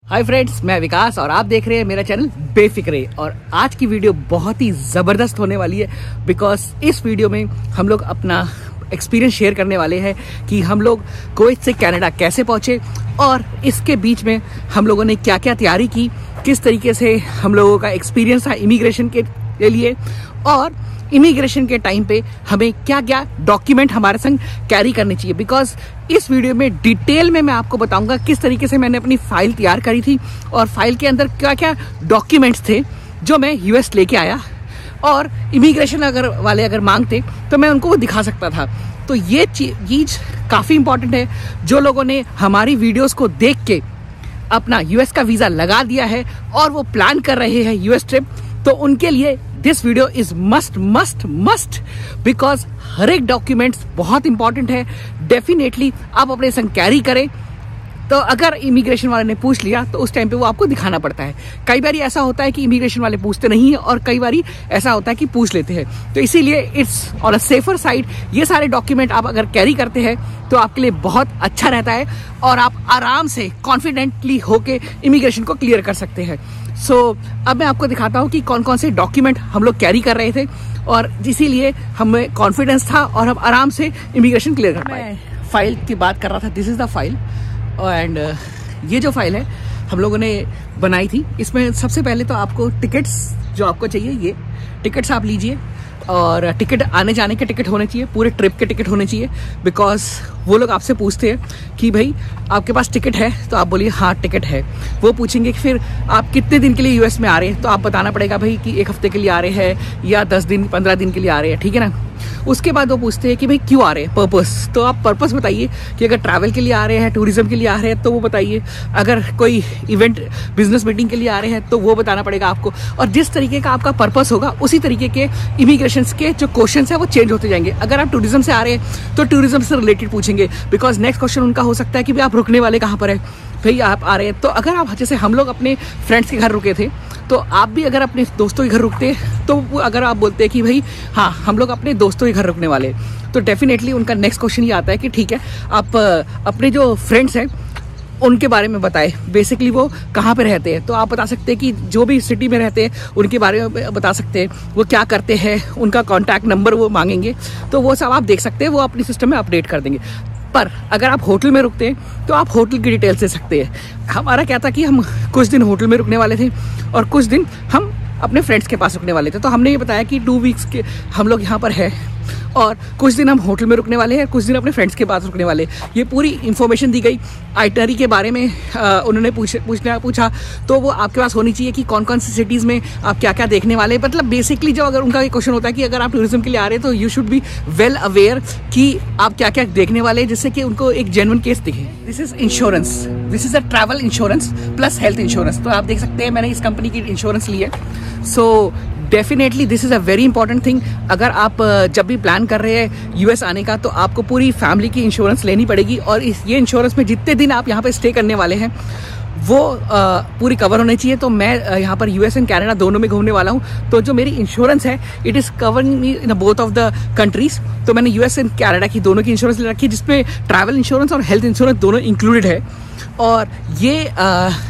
Hi friends, मैं विकास और आप देख रहे हैं मेरा चैनल बेफिक्रे। और आज की वीडियो बहुत ही ज़बरदस्त होने वाली है बिकॉज इस वीडियो में हम लोग अपना एक्सपीरियंस शेयर करने वाले हैं कि हम लोग कुवैत से कनाडा कैसे पहुंचे और इसके बीच में हम लोगों ने क्या क्या तैयारी की, किस तरीके से हम लोगों का एक्सपीरियंस था इमिग्रेशन के लिए और इमिग्रेशन के टाइम पे हमें क्या क्या डॉक्यूमेंट हमारे संग कैरी करने चाहिए। बिकॉज इस वीडियो में डिटेल में मैं आपको बताऊंगा किस तरीके से मैंने अपनी फाइल तैयार करी थी और फाइल के अंदर क्या क्या डॉक्यूमेंट्स थे जो मैं यूएस लेके आया और इमिग्रेशन वाले अगर मांगते तो मैं उनको वो दिखा सकता था। तो ये चीज काफ़ी इंपॉर्टेंट है। जो लोगों ने हमारी वीडियोस को देख के अपना यूएस का वीज़ा लगा दिया है और वो प्लान कर रहे हैं यूएस ट्रिप, तो उनके लिए this video is must because हर एक डॉक्यूमेंट्स बहुत इंपॉर्टेंट है। डेफिनेटली आप अपने संग कैरी करें। तो अगर इमिग्रेशन वाले ने पूछ लिया तो उस टाइम पे वो आपको दिखाना पड़ता है। कई बार ऐसा होता है कि इमिग्रेशन वाले पूछते नहीं है और कई बार ऐसा होता है कि पूछ लेते हैं। तो इसीलिए it's on a safer side ये सारे डॉक्यूमेंट आप अगर कैरी करते हैं तो आपके लिए बहुत अच्छा रहता है और आप आराम से कॉन्फिडेंटली होके इमिग्रेशन को क्लियर कर सकते हैं। सो अब मैं आपको दिखाता हूँ कि कौन कौन से डॉक्यूमेंट हम लोग कैरी कर रहे थे और इसीलिए हमें कॉन्फिडेंस था और हम आराम से इमिग्रेशन क्लियर कर पाए। फाइल की बात कर रहा था, this is the file and ये जो फाइल है हम लोगों ने बनाई थी। इसमें सबसे पहले तो आपको टिकट्स जो आपको चाहिए, ये टिकट्स आप लीजिए और टिकट आने जाने के टिकट होने चाहिए, पूरे ट्रिप के टिकट होने चाहिए। बिकॉज वो लोग आपसे पूछते हैं कि भाई आपके पास टिकट है, तो आप बोलिए हाँ टिकट है। वो पूछेंगे कि फिर आप कितने दिन के लिए यूएस में आ रहे हैं, तो आप बताना पड़ेगा भाई कि 1 हफ्ते के लिए आ रहे हैं या 10 दिन 15 दिन के लिए आ रहे हैं, ठीक है ना। उसके बाद वो पूछते हैं कि भाई क्यों आ रहे हैं, पर्पस। तो आप पर्पस बताइए कि अगर ट्रैवल के लिए आ रहे हैं, टूरिज्म के लिए आ रहे हैं तो वो बताइए। अगर कोई इवेंट बिजनेस मीटिंग के लिए आ रहे हैं तो वो बताना पड़ेगा आपको। और जिस तरीके का आपका पर्पस होगा उसी तरीके के इमिग्रेशन के जो क्वेश्चन है वो चेंज होते जाएंगे। अगर आप टूरिज्म से आ रहे हैं तो टूरिज्म से रिलेटेड पूछेंगे बिकॉज नेक्स्ट क्वेश्चन उनका हो सकता है कि भाई आप रुकने वाले कहाँ पर है, भाई आप आ रहे हैं। तो अगर आप जैसे हम लोग अपने फ्रेंड्स के घर रुके थे तो आप भी अगर अपने दोस्तों के घर रुकते तो अगर आप बोलते हैं कि भाई हाँ हम लोग अपने दोस्तों के घर रुकने वाले, तो डेफिनेटली उनका नेक्स्ट क्वेश्चन ये आता है कि ठीक है आप अपने जो फ्रेंड्स हैं उनके बारे में बताएं। बेसिकली वो कहाँ पे रहते हैं, तो आप बता सकते हैं कि जो भी सिटी में रहते हैं उनके बारे में बता सकते हैं, वो क्या करते हैं, उनका कॉन्टैक्ट नंबर वो मांगेंगे। तो वो सब आप देख सकते हैं, वो अपनी सिस्टम में अपडेट कर देंगे। पर अगर आप होटल में रुकते हैं तो आप होटल की डिटेल्स दे सकते हैं। हमारा क्या था कि हम कुछ दिन होटल में रुकने वाले थे और कुछ दिन हम अपने फ्रेंड्स के पास रुकने वाले थे। तो हमने ये बताया कि 2 वीक्स के हम लोग यहाँ पर है और कुछ दिन हम होटल में रुकने वाले हैं, कुछ दिन अपने फ्रेंड्स के पास रुकने वाले। ये पूरी इन्फॉर्मेशन दी गई। आइटनरी के बारे में उन्होंने पूछा तो वो आपके पास होनी चाहिए कि कौन कौन सी सिटीज़ में आप क्या क्या देखने वाले। मतलब बेसिकली जो अगर उनका क्वेश्चन होता है कि अगर आप टूरिज्म के लिए आ रहे हैं तो you should be well aware कि आप क्या क्या देखने वाले हैं, जिससे कि उनको एक जेन्युइन केस दिखे। This is insurance, this is a travel insurance plus health insurance. तो आप देख सकते हैं मैंने इस कंपनी की इंश्योरेंस ली है। So definitely this is a very important thing. अगर आप जब भी प्लान कर रहे हैं यूएस आने का तो आपको पूरी फैमिली की इंश्योरेंस लेनी पड़ेगी और ये इंश्योरेंस में जितने दिन आप यहाँ पे स्टे करने वाले हैं वो पूरी कवर होनी चाहिए। तो मैं यहाँ पर यूएस एंड कनाडा दोनों में घूमने वाला हूँ, तो जो मेरी इंश्योरेंस है it is covering me in both of the countries. तो मैंने यूएस एंड कनाडा की दोनों की इंश्योरेंस ले रखी है, जिसमें ट्रैवल इंश्योरेंस और हेल्थ इंश्योरेंस दोनों इंक्लूडेड है। और ये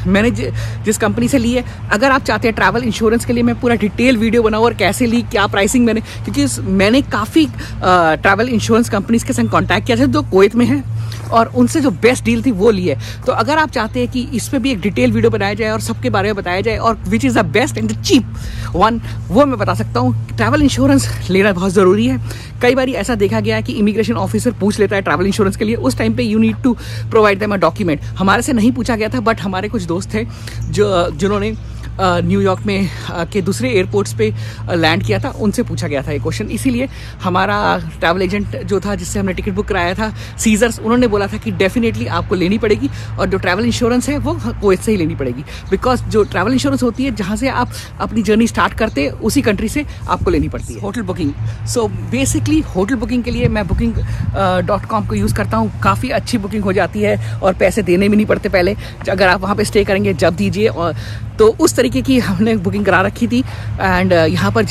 मैंने जिस कंपनी से ली है, अगर आप चाहते हैं ट्रैवल इंश्योरेंस के लिए मैं पूरा डिटेल वीडियो बनाऊँ और कैसे ली, क्या प्राइसिंग मैंने, क्योंकि मैंने काफ़ी ट्रैवल इंश्योरेंस कंपनीज के संग कॉन्टैक्ट किया था जो कुवैत में है और उनसे जो बेस्ट डील थी वो ली है। तो अगर आप चाहते हैं कि इस पर भी एक डिटेल वीडियो बनाया जाए और सबके बारे में बताया जाए और which is the best and the cheap one, वो मैं बता सकता हूँ। ट्रैवल इंश्योरेंस लेना बहुत ज़रूरी है। कई बार ऐसा देखा गया है कि इमिग्रेशन ऑफिसर पूछ लेता है ट्रैवल इंश्योरेंस के लिए, उस टाइम पे you need to provide them a document. हमारे से नहीं पूछा गया था बट हमारे कुछ दोस्त थे जिन्होंने न्यूयॉर्क में के दूसरे एयरपोर्ट्स पे लैंड किया था, उनसे पूछा गया था ये क्वेश्चन। इसीलिए हमारा ट्रैवल एजेंट जो था जिससे हमने टिकट बुक कराया था सीजर्स, उन्होंने बोला था कि डेफिनेटली आपको लेनी पड़ेगी और जो ट्रैवल इंश्योरेंस है वो कुवैत से ही लेनी पड़ेगी। बिकॉज जो ट्रैवल इंश्योरेंस होती है जहाँ से आप अपनी जर्नी स्टार्ट करते हैं उसी कंट्री से आपको लेनी पड़ती है। Hotel booking, so basically hotel booking के लिए मैं booking.com को यूज़ करता हूँ। काफ़ी अच्छी बुकिंग हो जाती है और पैसे देने भी नहीं पड़ते पहले। अगर आप वहाँ पर स्टे करेंगे जब दीजिए, और तो उस तरीके की हमने बुकिंग करा रखी थी। एंड यहाँ पर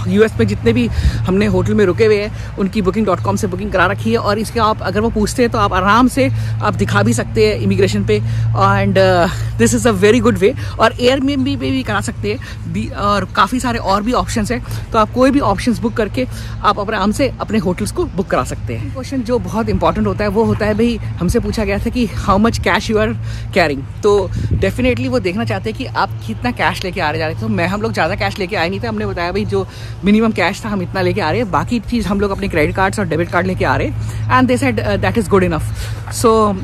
यूएस में जितने भी हमने होटल में रुके हुए हैं उनकी booking.com से बुकिंग करा रखी है, और इसके आप अगर वो पूछते हैं तो आप आराम से आप दिखा भी सकते हैं इमिग्रेशन पे, and this is a very good way. और एयरबीएनबी पे भी करा सकते हैं, और काफ़ी सारे और भी ऑप्शंस हैं, तो आप कोई भी ऑप्शंस बुक करके आप आराम से अपने होटल्स को बुक करा सकते हैं। क्वेश्चन जो बहुत इंपॉर्टेंट होता है वो होता है, भाई हमसे पूछा गया था कि how much cash you are carrying, तो डेफिनेटली वो देखना चाहते हैं कि आप कितना कैश लेके आ रहे जा रहे थे। तो हम लोग ज़्यादा कैश लेके आए नहीं थे, हमने बताया भाई जो मिनिमम कैश था हम इतना लेके आ रहे हैं, बाकी चीज़ हम लोग अपने क्रेडिट कार्ड्स और डेबिट कार्ड लेके आ रहे हैं, and they said that is good enough. So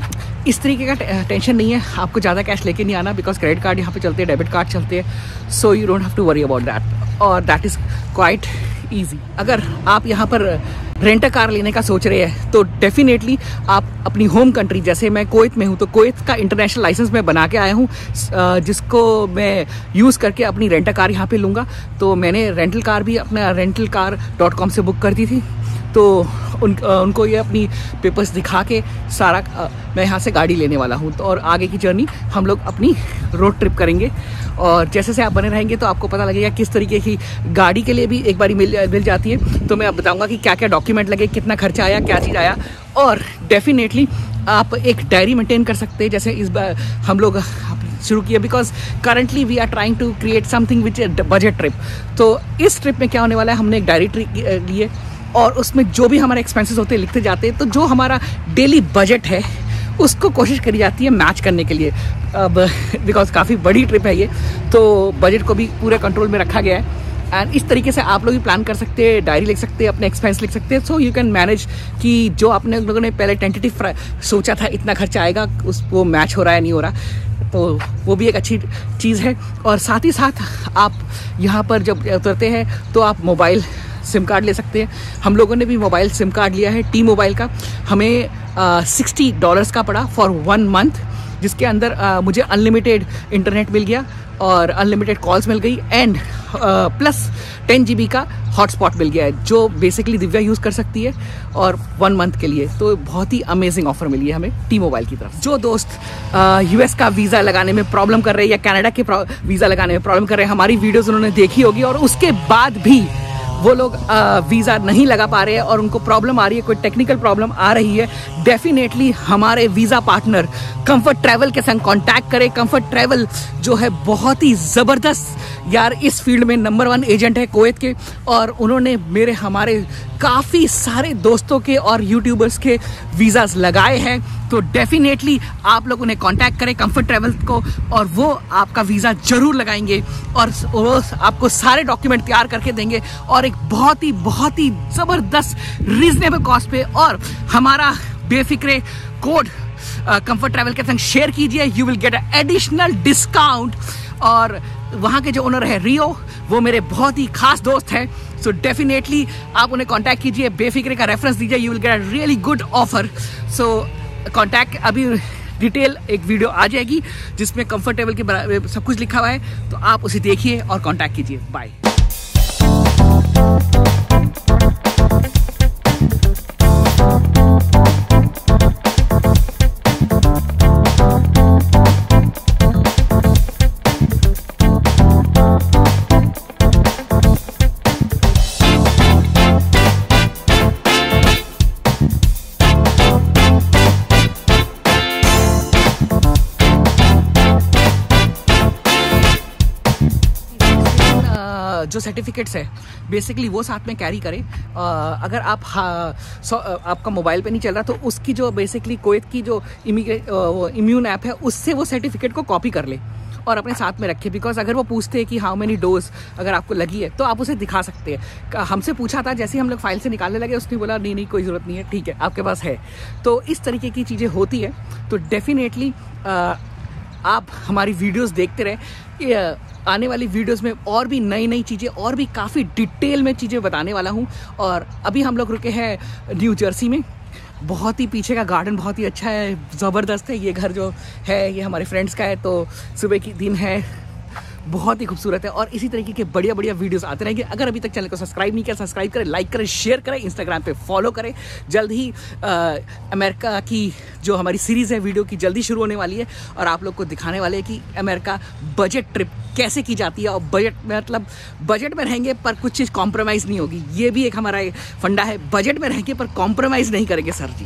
इस तरीके का टेंशन नहीं है, आपको ज़्यादा कैश लेके नहीं आना, बिकॉज क्रेडिट कार्ड यहाँ पे चलते हैं, डेबिट कार्ड चलते हैं, so you don't have to worry about that, और दैट इज़ क्वाइट ईजी। अगर आप यहाँ पर रेंट कार लेने का सोच रहे हैं तो डेफिनेटली आप अपनी होम कंट्री, जैसे मैं कुवैत में हूँ तो कुवैत का इंटरनेशनल लाइसेंस मैं बना के आया हूँ, जिसको मैं यूज़ करके अपनी रेंट कार यहाँ पे लूँगा। तो मैंने रेंटल कार भी अपना rentalcar.com से बुक कर दी थी, तो उनको ये अपनी पेपर्स दिखा के सारा मैं यहाँ से गाड़ी लेने वाला हूँ। तो और आगे की जर्नी हम लोग अपनी रोड ट्रिप करेंगे, और जैसे से आप बने रहेंगे तो आपको पता लगेगा किस तरीके की गाड़ी के लिए भी एक बारी मिल जाती है। तो मैं अब बताऊँगा कि क्या क्या डॉक्यूमेंट लगे, कितना खर्चा आया, क्या चीज़ आया, और डेफिनेटली आप एक डायरी मेंटेन कर सकते हैं, जैसे इस बार हम लोग शुरू किया, because currently we are trying to create something which budget trip. तो इस ट्रिप में क्या होने वाला है, हमने एक डायरी लिए और उसमें जो भी हमारे एक्सपेंसेस होते हैं लिखते जाते हैं, तो जो हमारा डेली बजट है उसको कोशिश करी जाती है मैच करने के लिए। अब बिकॉज काफ़ी बड़ी ट्रिप है ये, तो बजट को भी पूरे कंट्रोल में रखा गया है, एंड इस तरीके से आप लोग भी प्लान कर सकते हैं, डायरी लिख सकते हैं, अपने एक्सपेंस लिख सकते हैं, सो यू कैन मैनेज कि जो आपने लोगों ने पहले टेंटेटिव सोचा था इतना खर्चा आएगा, उसको मैच हो रहा है नहीं हो रहा, तो वो भी एक अच्छी चीज़ है। और साथ ही साथ आप यहाँ पर जब उतरते हैं तो आप मोबाइल सिम कार्ड ले सकते हैं। हम लोगों ने भी मोबाइल सिम कार्ड लिया है टी मोबाइल का, हमें $60 का पड़ा फॉर 1 मंथ, जिसके अंदर मुझे अनलिमिटेड इंटरनेट मिल गया और अनलिमिटेड कॉल्स मिल गई, एंड प्लस 10 GB का हॉटस्पॉट मिल गया है, जो बेसिकली दिव्या यूज़ कर सकती है, और 1 मंथ के लिए। तो बहुत ही अमेजिंग ऑफर मिली है हमें टी मोबाइल की तरफ। जो दोस्त यूएस का वीज़ा लगाने में प्रॉब्लम कर रहे हैं या कनाडा के वीज़ा लगाने में प्रॉब्लम कर रहे हैं, हमारी वीडियोज़ उन्होंने देखी होगी, और उसके बाद भी वो लोग वीज़ा नहीं लगा पा रहे हैं और उनको प्रॉब्लम आ रही है, कोई टेक्निकल प्रॉब्लम आ रही है, डेफिनेटली हमारे वीज़ा पार्टनर कंफर्ट ट्रैवल के संग कांटेक्ट करें। कंफर्ट ट्रैवल जो है बहुत ही ज़बरदस्त यार इस फील्ड में नंबर 1 एजेंट है कुवैत के, और उन्होंने हमारे काफ़ी सारे दोस्तों के और यूट्यूबर्स के वीज़ाज लगाए हैं। तो डेफिनेटली आप लोग उन्हें कांटेक्ट करें कंफर्ट ट्रैवल को, और वो आपका वीज़ा ज़रूर लगाएंगे और वो आपको सारे डॉक्यूमेंट तैयार करके देंगे, और एक बहुत ही ज़बरदस्त रीजनेबल कॉस्ट पे। और हमारा बेफिक्रे कोड कंफर्ट ट्रैवल के संग शेयर कीजिए, you will get additional discount. और वहाँ के जो ओनर है रियो, वो मेरे बहुत ही खास दोस्त हैं, सो डेफिनेटली आप उन्हें कांटेक्ट कीजिए, बेफिक्रे का रेफरेंस दीजिए, you will get a really good offer. So contact, अभी डिटेल एक वीडियो आ जाएगी जिसमें कंफर्टेबल के सब कुछ लिखा हुआ है, तो आप उसे देखिए और कांटेक्ट कीजिए। बाय। जो सर्टिफिकेट्स है बेसिकली वो साथ में कैरी करें। अगर आप आपका मोबाइल पे नहीं चल रहा तो उसकी जो बेसिकली कुवैत की जो इम्यून ऐप है उससे वो सर्टिफिकेट को कॉपी कर ले और अपने साथ में रखें, बिकॉज अगर वो पूछते हैं कि हाउ मेनी डोज अगर आपको लगी है तो आप उसे दिखा सकते हैं। हमसे पूछा था, जैसे ही हम लोग फाइल से निकालने लगे उसने बोला नहीं कोई ज़रूरत नहीं है, ठीक है आपके पास है। तो इस तरीके की चीज़ें होती है। तो डेफिनेटली आप हमारी वीडियोस देखते रहे, आने वाली वीडियोस में और भी नई चीज़ें और भी काफ़ी डिटेल में चीज़ें बताने वाला हूँ। और अभी हम लोग रुके हैं न्यू जर्सी में, बहुत ही पीछे का गार्डन बहुत ही अच्छा है, ज़बरदस्त है। ये घर जो है ये हमारे फ्रेंड्स का है, तो सुबह की दिन है, बहुत ही खूबसूरत है और इसी तरीके के बढ़िया बढ़िया वीडियोस आते रहेंगे। अगर अभी तक चैनल को सब्सक्राइब नहीं किया, सब्सक्राइब करें, लाइक करें, शेयर करें, इंस्टाग्राम पे फॉलो करें। जल्द ही अमेरिका की जो हमारी सीरीज़ है वीडियो की जल्दी शुरू होने वाली है और आप लोग को दिखाने वाले हैं कि अमेरिका बजट ट्रिप कैसे की जाती है और बजट मतलब बजट में रहेंगे पर कुछ चीज़ कॉम्प्रोमाइज़ नहीं होगी। ये भी एक हमारा फंडा है, बजट में रहेंगे पर कॉम्प्रोमाइज़ नहीं करेंगे सर जी।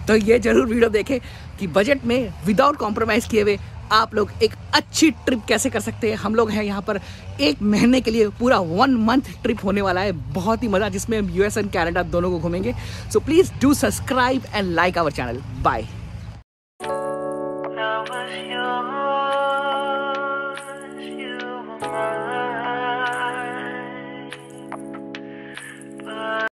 तो ये जरूर वीडियो देखें कि बजट में विदाउट कॉम्प्रोमाइज़ किए हुए आप लोग एक अच्छी ट्रिप कैसे कर सकते हैं। हम लोग हैं यहाँ पर 1 महीने के लिए, पूरा 1 मंथ ट्रिप होने वाला है, बहुत ही मज़ा, जिसमें हम US एंड कनाडा दोनों को घूमेंगे। So please do subscribe and like our channel. Bye.